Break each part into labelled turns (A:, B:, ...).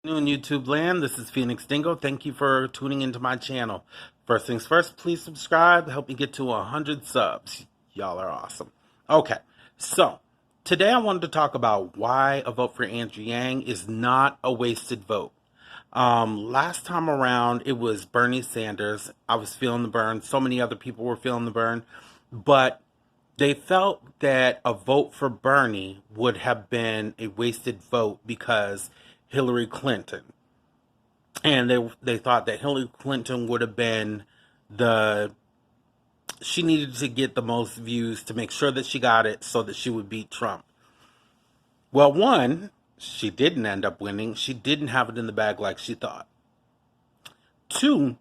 A: New in YouTube land, this is Phoenix Dingo. Thank you for tuning into my channel. First things first, please subscribe. Help me get to 100 subs. Y'all are awesome. Okay, so today I wanted to talk about why a vote for Andrew Yang is not a wasted vote. Last time around, it was Bernie Sanders. I was feeling the burn. So many other people were feeling the burn. But they felt that a vote for Bernie would have been a wasted vote because Hillary Clinton. And they thought that Hillary Clinton would have been the she needed to get the most views to make sure that she got it so that she would beat Trump. Well, one, she didn't end up winning. She didn't have it in the bag like she thought. Two,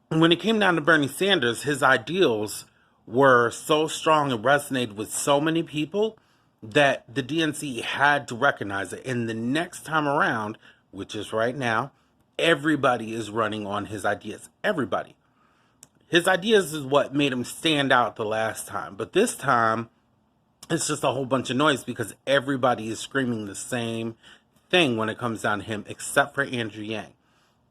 A: when it came down to Bernie Sanders, his ideals were so strong and resonated with so many people that the DNC had to recognize it. And the next time around, which is right now, everybody is running on his ideas. Everybody. His ideas is what made him stand out the last time. But this time, it's just a whole bunch of noise because everybody is screaming the same thing when it comes down to him, except for Andrew Yang.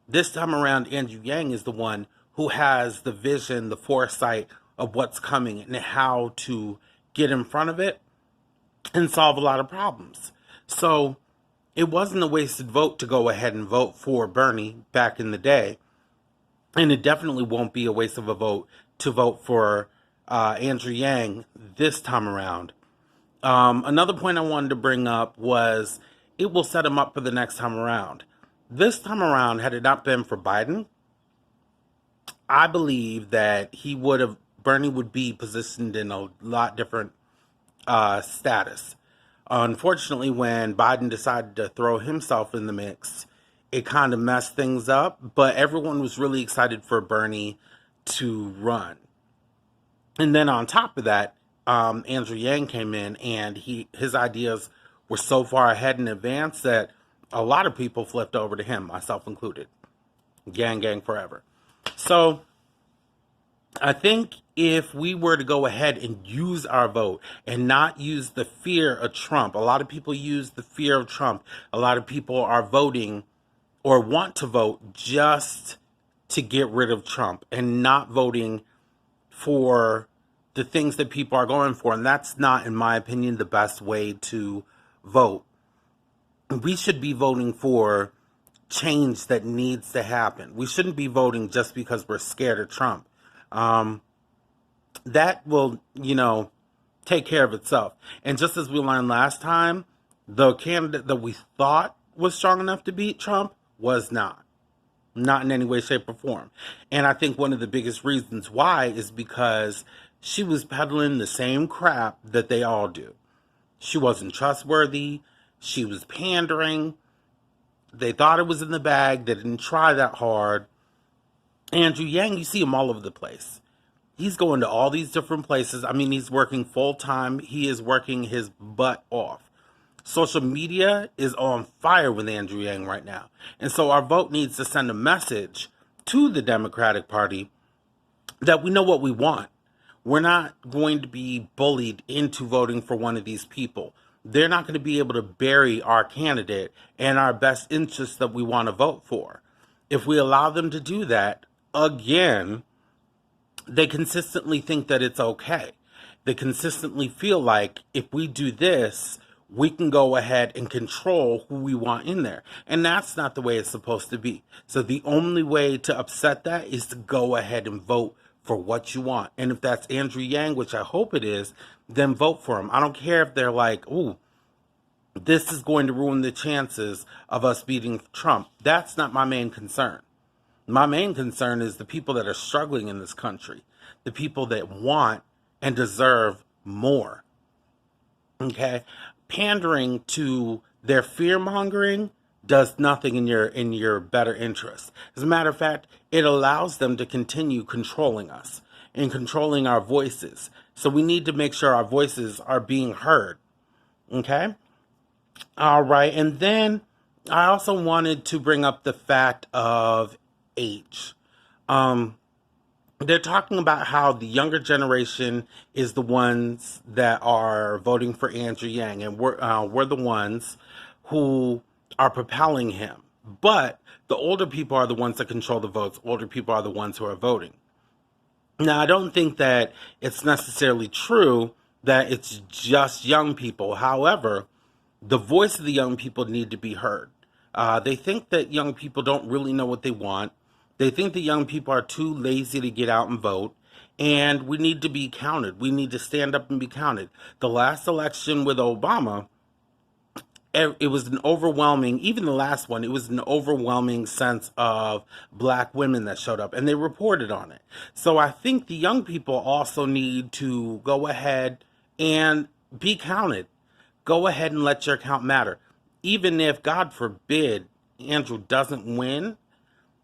A: This time around, Andrew Yang is the one who has the vision, the foresight of what's coming and how to get in front of it and solve a lot of problems. So it wasn't a wasted vote to go ahead and vote for Bernie back in the day. And it definitely won't be a waste of a vote to vote for Andrew Yang this time around. Another point I wanted to bring up was it will set him up for the next time around. This time around, had it not been for Biden, I believe that Bernie would be positioned in a lot different status. Unfortunately, when Biden decided to throw himself in the mix, it kind of messed things up, but everyone was really excited for Bernie to run. And then on top of that, Andrew Yang came in and his ideas were so far ahead in advance that a lot of people flipped over to him, myself included. Gang, gang forever. So I think if we were to go ahead and use our vote and not use the fear of Trump, a lot of people use the fear of Trump. A lot of people are voting or want to vote just to get rid of Trump and not voting for the things that people are going for. And that's not, in my opinion, the best way to vote. We should be voting for change that needs to happen. We shouldn't be voting just because we're scared of Trump. That will, take care of itself. And just as we learned last time, the candidate that we thought was strong enough to beat Trump was not. Not in any way, shape, or form. And I think one of the biggest reasons why is because she was peddling the same crap that they all do. She wasn't trustworthy. She was pandering. They thought it was in the bag. They didn't try that hard. Andrew Yang, you see him all over the place. He's going to all these different places. I mean, he's working full time. He is working his butt off. Social media is on fire with Andrew Yang right now. And so our vote needs to send a message to the Democratic Party that we know what we want. We're not going to be bullied into voting for one of these people. They're not going to be able to bury our candidate and our best interests that we want to vote for. If we allow them to do that, again, they consistently think that it's okay. They consistently feel like if we do this, we can go ahead and control who we want in there. And that's not the way it's supposed to be. So the only way to upset that is to go ahead and vote for what you want. And if that's Andrew Yang, which I hope it is, then vote for him. I don't care if they're like, ooh, this is going to ruin the chances of us beating Trump. That's not my main concern. My main concern is the people that are struggling in this country, the people that want and deserve more. Okay? Pandering to their fear-mongering does nothing in your better interest. As a matter of fact, it allows them to continue controlling us and controlling our voices. So we need to make sure our voices are being heard. Okay? All right. And then I also wanted to bring up the fact of age. They're talking about how the younger generation is the ones that are voting for Andrew Yang, and we're the ones who are propelling him. But the older people are the ones that control the votes. Older people are the ones who are voting. Now, I don't think that it's necessarily true that it's just young people. However, the voice of the young people need to be heard. They think that young people don't really know what they want. They think that young people are too lazy to get out and vote. And we need to be counted. We need to stand up and be counted. The last election with Obama, it was an overwhelming, even the last one, it was an overwhelming sense of black women that showed up, and they reported on it. So I think the young people also need to go ahead and be counted. Go ahead and let your count matter. Even if, God forbid, Andrew doesn't win,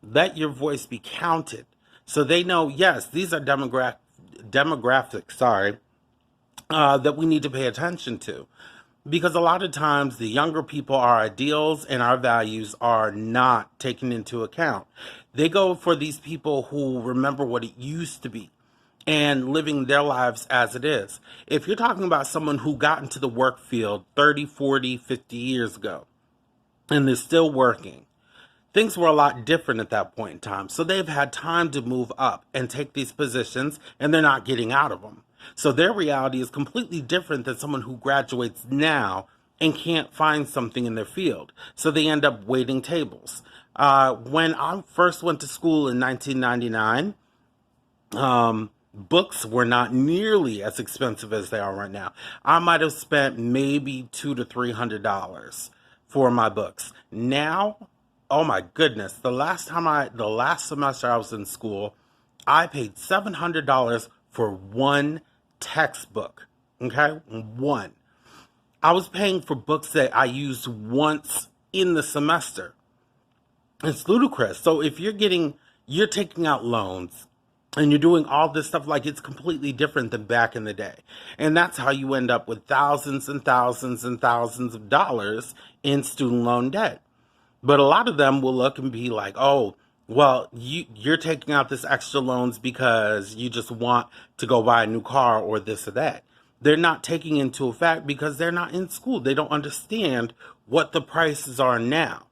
A: let your voice be counted. So they know, yes, these are demographics, that we need to pay attention to. Because a lot of times the younger people, our ideals and our values are not taken into account. They go for these people who remember what it used to be and living their lives as it is. If you're talking about someone who got into the work field 30, 40, 50 years ago and is still working, things were a lot different at that point in time. So they've had time to move up and take these positions, and they're not getting out of them. So their reality is completely different than someone who graduates now and can't find something in their field. So they end up waiting tables. When I first went to school in 1999, books were not nearly as expensive as they are right now. I might have spent maybe $200 to $300 for my books. Now, oh my goodness, the last semester I was in school, I paid $700 for one textbook. Okay? One. I was paying for books that I used once in the semester. It's ludicrous. So if you're taking out loans and you're doing all this stuff, like, it's completely different than back in the day. And that's how you end up with thousands and thousands and thousands of dollars in student loan debt. But a lot of them will look and be like, oh, well, you're taking out this extra loans because you just want to go buy a new car or this or that. They're not taking into effect because they're not in school. They don't understand what the prices are now.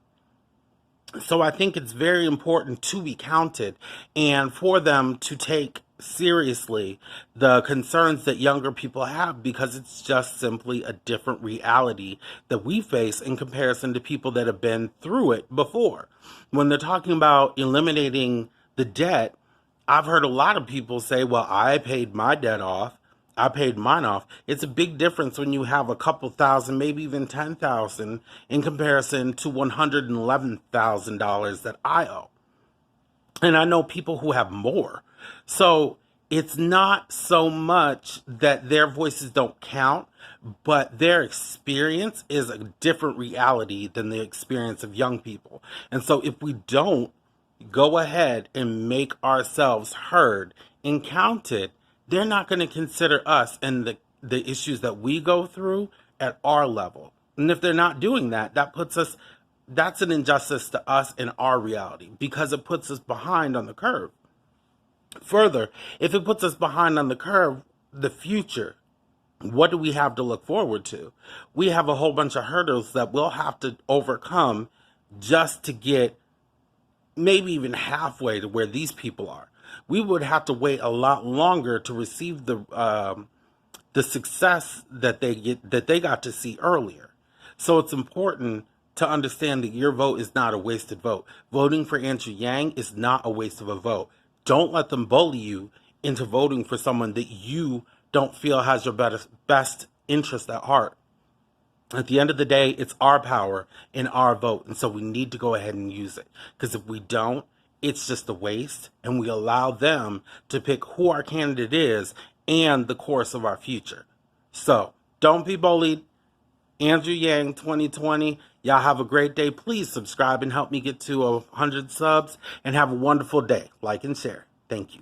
A: So I think it's very important to be counted and for them to take seriously the concerns that younger people have, because it's just simply a different reality that we face in comparison to people that have been through it before. When they're talking about eliminating the debt, I've heard a lot of people say, well, I paid my debt off. I paid mine off. It's a big difference when you have a couple thousand, maybe even 10,000 in comparison to $111,000 that I owe. And I know people who have more. So it's not so much that their voices don't count, but their experience is a different reality than the experience of young people. And so if we don't go ahead and make ourselves heard and counted, they're not going to consider us and the issues that we go through at our level. And if they're not doing that, that's an injustice to us in our reality, because it puts us behind on the curve. Further, if it puts us behind on the curve, the future, what do we have to look forward to? We have a whole bunch of hurdles that we'll have to overcome just to get maybe even halfway to where these people are. We would have to wait a lot longer to receive the success that they got to see earlier. So it's important to understand that your vote is not a wasted vote. Voting for Andrew Yang is not a waste of a vote. Don't let them bully you into voting for someone that you don't feel has your best interest at heart. At the end of the day, it's our power and our vote, and so we need to go ahead and use it. Because if we don't, it's just a waste, and we allow them to pick who our candidate is and the course of our future. So don't be bullied. Andrew Yang 2020. Y'all have a great day. Please subscribe and help me get to 100 subs, and have a wonderful day. Like and share. Thank you.